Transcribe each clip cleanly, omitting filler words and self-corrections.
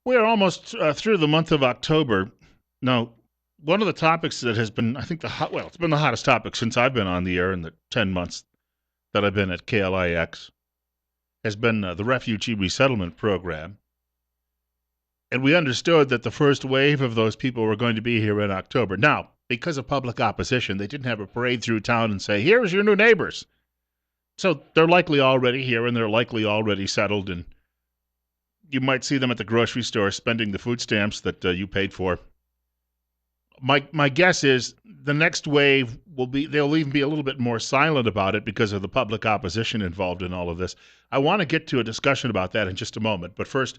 We're almost through the month of October. Now, one of the topics that has been, I think, it's been the hottest topic since I've been on the air in the 10 months that I've been at KLIX, has been the refugee resettlement program. And we understood that the first wave of those people were going to be here in October. Now, because of public opposition, they didn't have a parade through town and say, here's your new neighbors. So they're likely already here and they're likely already settled, and you might see them at the grocery store spending the food stamps that you paid for. My guess is the next wave they'll even be a little bit more silent about it because of the public opposition involved in all of this. I want to get to a discussion about that in just a moment. But first,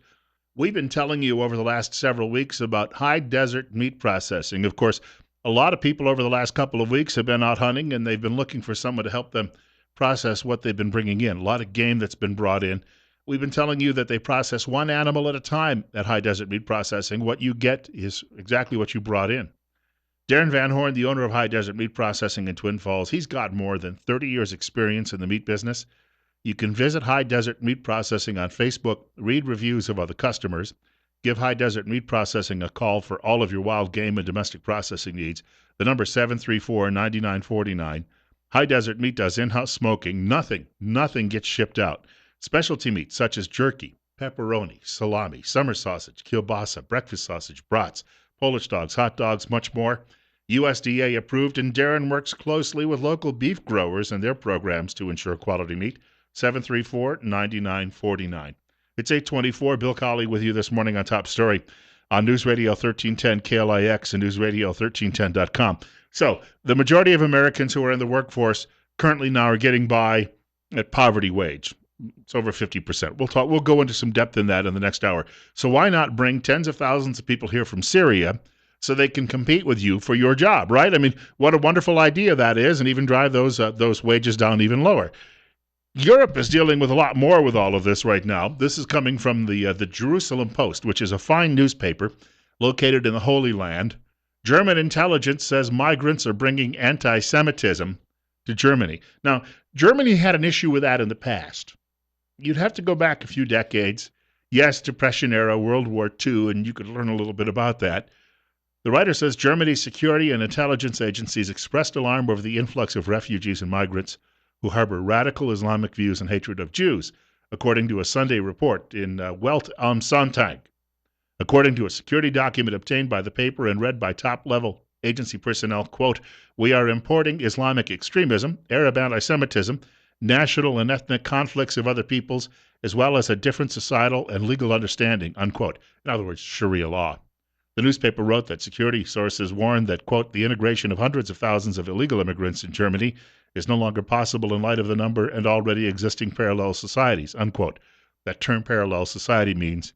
we've been telling you over the last several weeks about high desert meat processing. Of course, a lot of people over the last couple of weeks have been out hunting and they've been looking for someone to help them process what they've been bringing in. A lot of game that's been brought in. We've been telling you that they process one animal at a time at high desert meat processing. What you get is exactly what you brought in. Darren Van Horn, the owner of High Desert Meat Processing in Twin Falls, he's got more than 30 years' experience in the meat business. You can visit High Desert Meat Processing on Facebook, read reviews of other customers, give High Desert Meat Processing a call for all of your wild game and domestic processing needs. The number is 734-9949. High Desert Meat does in-house smoking. Nothing gets shipped out. Specialty meats such as jerky, pepperoni, salami, summer sausage, kielbasa, breakfast sausage, brats, Polish dogs, hot dogs, much more. USDA approved, and Darren works closely with local beef growers and their programs to ensure quality meat. 734-9949. It's 8:24. Bill Colley with you this morning on Top Story on News Radio 1310 KLIX and newsradio1310.com. So, the majority of Americans who are in the workforce currently now are getting by at poverty wage. It's over 50%. We'll go into some depth in that in the next hour. So why not bring tens of thousands of people here from Syria so they can compete with you for your job, right? I mean, what a wonderful idea that is, and even drive those wages down even lower. Europe is dealing with a lot more with all of this right now. This is coming from the Jerusalem Post, which is a fine newspaper located in the Holy Land. German intelligence says migrants are bringing anti-Semitism to Germany. Now, Germany had an issue with that in the past. You'd have to go back a few decades. Yes, Depression era, World War II, and you could learn a little bit about that. The writer says Germany's security and intelligence agencies expressed alarm over the influx of refugees and migrants who harbor radical Islamic views and hatred of Jews, according to a Sunday report in Welt am Sonntag. According to a security document obtained by the paper and read by top-level agency personnel, quote, "We are importing Islamic extremism, Arab anti-Semitism, national and ethnic conflicts of other peoples, as well as a different societal and legal understanding," unquote. In other words, Sharia law. The newspaper wrote that security sources warned that, quote, "the integration of hundreds of thousands of illegal immigrants in Germany is no longer possible in light of the number and already existing parallel societies," unquote. That term parallel society means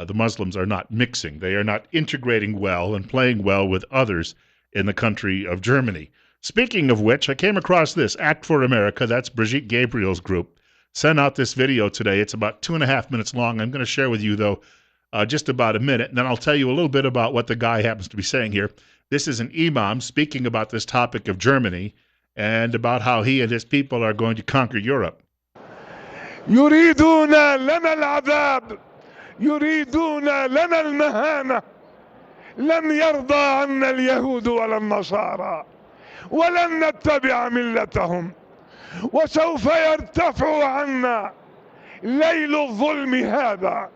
the Muslims are not mixing. They are not integrating well and playing well with others in the country of Germany. Speaking of which, I came across this. Act for America, that's Brigitte Gabriel's group, sent out this video today. It's about 2.5 minutes long. I'm going to share with you, though, just about a minute, and then I'll tell you a little bit about what the guy happens to be saying here. This is an imam speaking about this topic of Germany and about how he and his people are going to conquer Europe. يريدون لنا العذاب يريدون لنا المهانة لن يرضى عنا اليهود ولا النصارى ولن نتبع ملتهم وسوف يرتفع عنا ليل الظلم هذا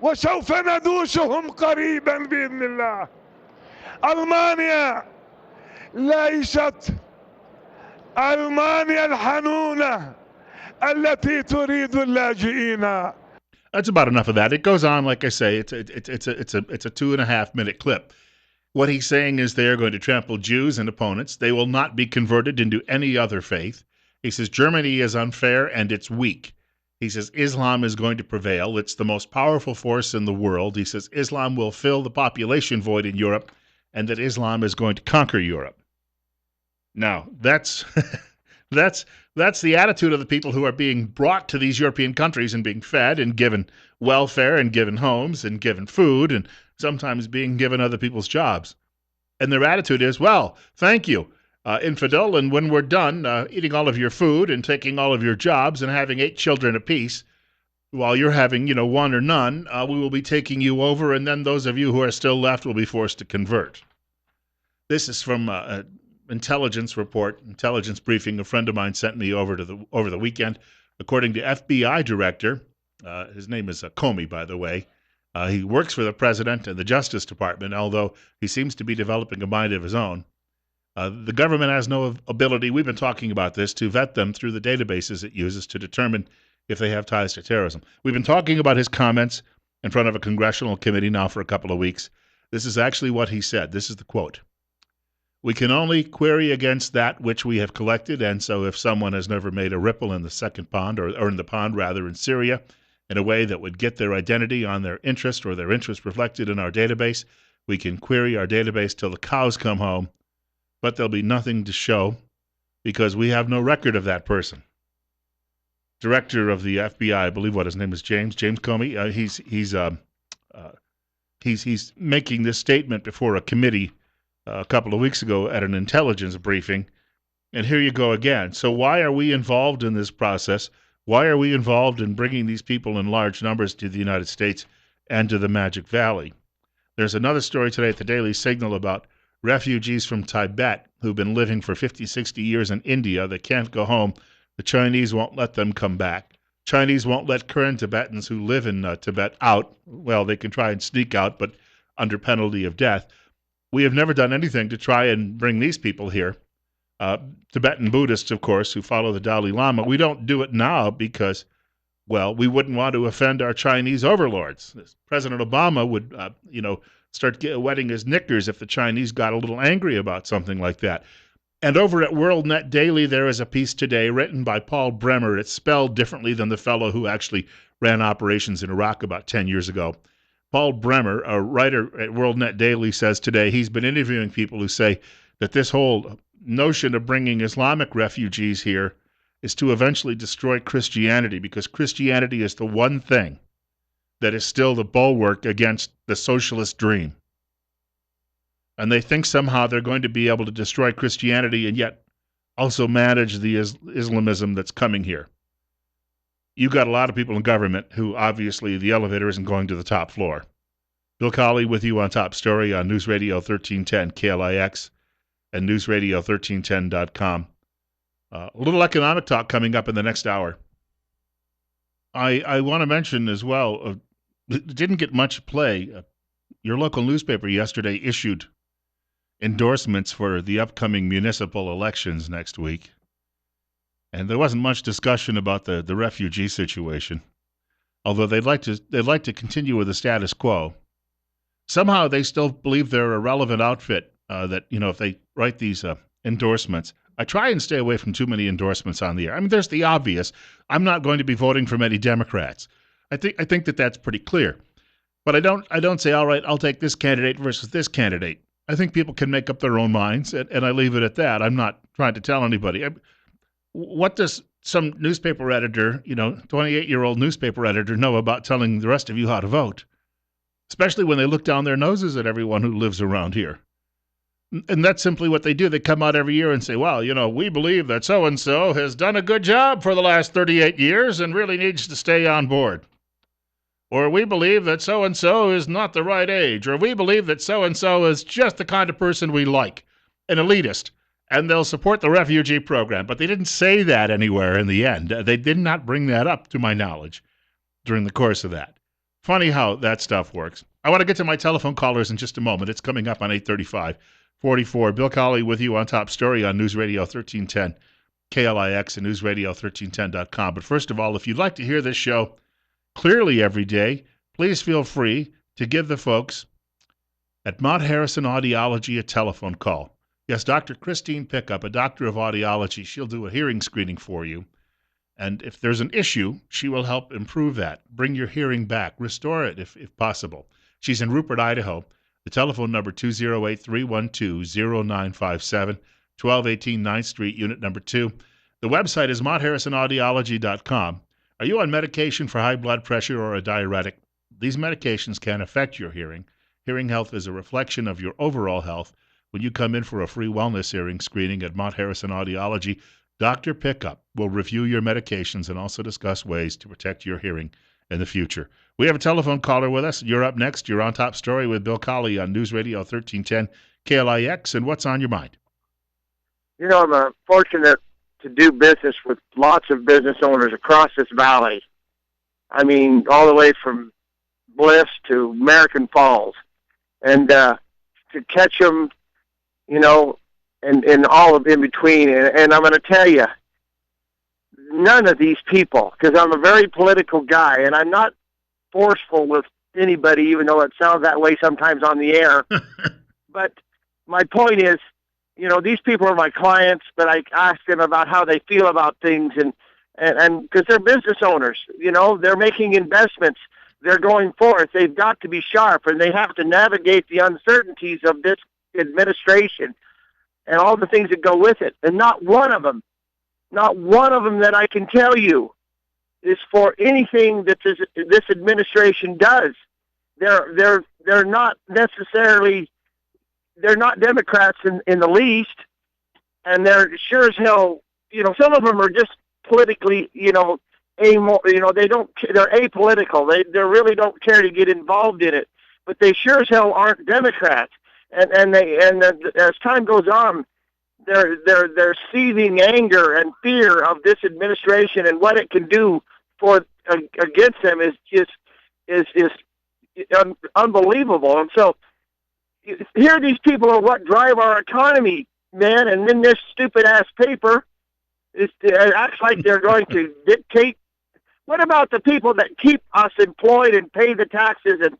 وسوف ندوسهم قريبا بإذن الله. ألمانيا ليست ألمانيا الحنونة التي تريد اللاجئين. That's about enough of that. It goes on, like I say, it's a 2.5 minute clip. What he's saying is they are going to trample Jews and opponents. They will not be converted into any other faith. He says Germany is unfair and it's weak. He says Islam is going to prevail. It's the most powerful force in the world. He says Islam will fill the population void in Europe and that Islam is going to conquer Europe. Now, that's that's the attitude of the people who are being brought to these European countries and being fed and given welfare and given homes and given food and sometimes being given other people's jobs. And their attitude is, well, thank you, infidel, and when we're done eating all of your food and taking all of your jobs and having 8 children apiece, While you're having, one or none, we will be taking you over, and then those of you who are still left will be forced to convert. This is from an intelligence briefing a friend of mine sent me over the weekend. According to FBI director, his name is Comey, by the way. He works for the president and the Justice Department, although he seems to be developing a mind of his own. The government has no ability, we've been talking about this, to vet them through the databases it uses to determine if they have ties to terrorism. We've been talking about his comments in front of a congressional committee now for a couple of weeks. This is actually what he said. This is the quote. We can only query against that which we have collected, and so if someone has never made a ripple in the second pond, or in the pond rather, in Syria, in a way that would get their identity on their interest or their interest reflected in our database, we can query our database till the cows come home, but there'll be nothing to show because we have no record of that person. Director of the FBI, I believe what his name is, James Comey. He's making this statement before a committee a couple of weeks ago at an intelligence briefing, and here you go again. So why are we involved in this process? Why are we involved in bringing these people in large numbers to the United States and to the Magic Valley? There's another story today at the Daily Signal about refugees from Tibet who've been living for 50, 60 years in India. They can't go home. The Chinese won't let them come back. Chinese won't let current Tibetans who live in Tibet out. Well, they can try and sneak out, but under penalty of death. We have never done anything to try and bring these people here. Tibetan Buddhists, of course, who follow the Dalai Lama, we don't do it now because, well, we wouldn't want to offend our Chinese overlords. President Obama would, start wetting his knickers if the Chinese got a little angry about something like that. And over at WorldNet Daily, there is a piece today written by Paul Bremer. It's spelled differently than the fellow who actually ran operations in Iraq about 10 years ago. Paul Bremer, a writer at WorldNet Daily, says today he's been interviewing people who say that this whole notion of bringing Islamic refugees here is to eventually destroy Christianity, because Christianity is the one thing that is still the bulwark against the socialist dream. And they think somehow they're going to be able to destroy Christianity and yet also manage the Islamism that's coming here. You've got a lot of people in government who obviously the elevator isn't going to the top floor. Bill Colley with you on Top Story on News Radio 1310 KLIX and newsradio1310.com. A little economic talk coming up in the next hour. I want to mention as well, it didn't get much play. Your local newspaper yesterday issued endorsements for the upcoming municipal elections next week. And there wasn't much discussion about the refugee situation, although they'd like to continue with the status quo. Somehow they still believe they're a relevant outfit, that, if they write these endorsements. I try and stay away from too many endorsements on the air. I mean, there's the obvious. I'm not going to be voting for many Democrats. I think that that's pretty clear. But I don't say, all right, I'll take this candidate versus this candidate. I think people can make up their own minds, and I leave it at that. I'm not trying to tell anybody. What does some newspaper editor, 28-year-old newspaper editor, know about telling the rest of you how to vote? Especially when they look down their noses at everyone who lives around here. And that's simply what they do. They come out every year and say, well, we believe that so-and-so has done a good job for the last 38 years and really needs to stay on board. Or we believe that so-and-so is not the right age. Or we believe that so-and-so is just the kind of person we like, an elitist, and they'll support the refugee program. But they didn't say that anywhere in the end. They did not bring that up, to my knowledge, during the course of that. Funny how that stuff works. I want to get to my telephone callers in just a moment. It's coming up on 8:35:44. Bill Colley with you on Top Story on News Radio 1310, KLIX and newsradio1310.com. But first of all, if you'd like to hear this show clearly every day, please feel free to give the folks at Mount Harrison Audiology a telephone call. Yes, Dr. Christine Pickup, a doctor of audiology, she'll do a hearing screening for you. And if there's an issue, she will help improve that. Bring your hearing back. Restore it if possible. She's in Rupert, Idaho. The telephone number 208-312-0957, 1218 9th Street, Unit number 2. The website is MountHarrisonAudiology.com. Are you on medication for high blood pressure or a diuretic? These medications can affect your hearing. Hearing health is a reflection of your overall health. When you come in for a free wellness hearing screening at Mount Harrison Audiology, Dr. Pickup will review your medications and also discuss ways to protect your hearing in the future. We have a telephone caller with us. You're up next. You're on Top Story with Bill Colley on News Radio 1310 KLIX. And what's on your mind? You know, I'm fortunate to do business with lots of business owners across this valley. I mean, all the way from Bliss to American Falls. And to catch them, you know, and all of in between. And I'm going to tell you, none of these people, because I'm a very political guy, and I'm not forceful with anybody, even though it sounds that way sometimes on the air. But my point is, you know, these people are my clients, but I ask them about how they feel about things, and because they're business owners, you know, they're making investments, they're going forth, they've got to be sharp, and they have to navigate the uncertainties of this administration and all the things that go with it. And not one of them that I can tell you is for anything that this administration does. They're not necessarily, they're not Democrats in the least, and they're sure as hell, you know, some of them are just politically, you know, they're apolitical. They really don't care to get involved in it, but they sure as hell aren't Democrats. And as time goes on, their seething anger and fear of this administration and what it can do for against them is unbelievable. And so here these people are what drive our economy, man. And then this stupid ass paper it acts like they're going to dictate. What about the people that keep us employed and pay the taxes and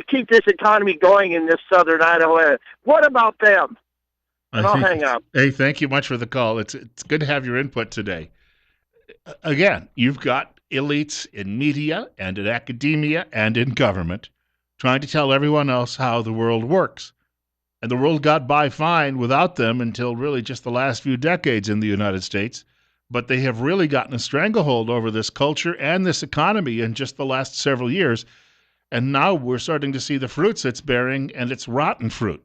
keep this economy going in this southern Idaho area? What about them? And I'll hang up. Hey, thank you much for the call. It's good to have your input today. Again, you've got elites in media and in academia and in government trying to tell everyone else how the world works. And the world got by fine without them until really just the last few decades in the United States. But they have really gotten a stranglehold over this culture and this economy in just the last several years. And now we're starting to see the fruits it's bearing, and it's rotten fruit.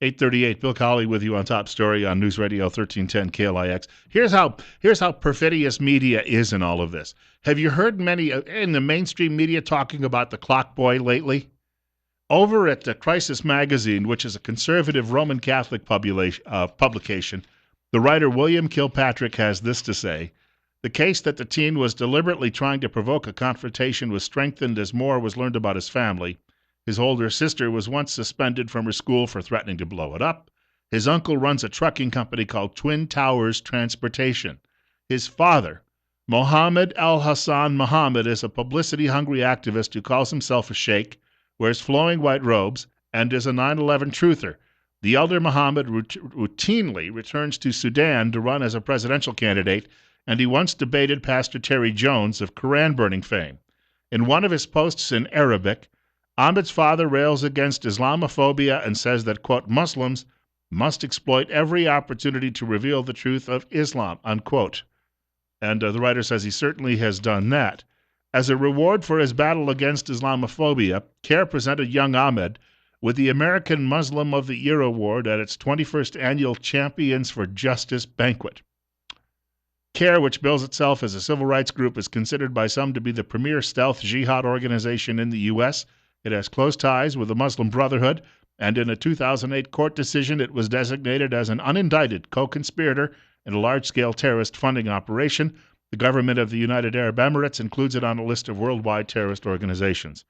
838, Bill Colley with you on Top Story on News Radio 1310 KLIX. Here's how perfidious media is in all of this. Have you heard many in the mainstream media talking about the clock boy lately? Over at the Crisis Magazine, which is a conservative Roman Catholic publication, the writer William Kilpatrick has this to say: the case that the teen was deliberately trying to provoke a confrontation was strengthened as more was learned about his family. His older sister was once suspended from her school for threatening to blow it up. His uncle runs a trucking company called Twin Towers Transportation. His father, Mohammed Al-Hassan Muhammad, is a publicity-hungry activist who calls himself a sheikh, wears flowing white robes, and is a 9/11 truther. The elder Muhammad routinely returns to Sudan to run as a presidential candidate, and he once debated Pastor Terry Jones of Quran-burning fame. In one of his posts in Arabic, Ahmed's father rails against Islamophobia and says that, quote, Muslims must exploit every opportunity to reveal the truth of Islam, unquote. And the writer says he certainly has done that. As a reward for his battle against Islamophobia, CARE presented young Ahmed with the American Muslim of the Year Award at its 21st annual Champions for Justice banquet. CARE, which bills itself as a civil rights group, is considered by some to be the premier stealth jihad organization in the U.S. It has close ties with the Muslim Brotherhood, and in a 2008 court decision, it was designated as an unindicted co-conspirator in a large-scale terrorist funding operation. The government of the United Arab Emirates includes it on a list of worldwide terrorist organizations.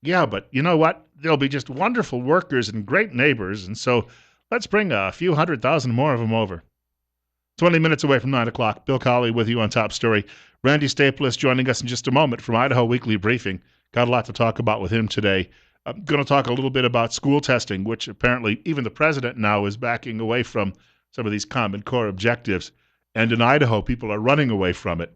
Yeah, but you know what? They'll be just wonderful workers and great neighbors, and so let's bring a few 100,000 more of them over. 20 minutes away from 9 o'clock, Bill Colley with you on Top Story. Randy Staples joining us in just a moment from Idaho Weekly Briefing. Got a lot to talk about with him today. I'm going to talk a little bit about school testing, which apparently even the president now is backing away from some of these Common Core objectives. And in Idaho, people are running away from it.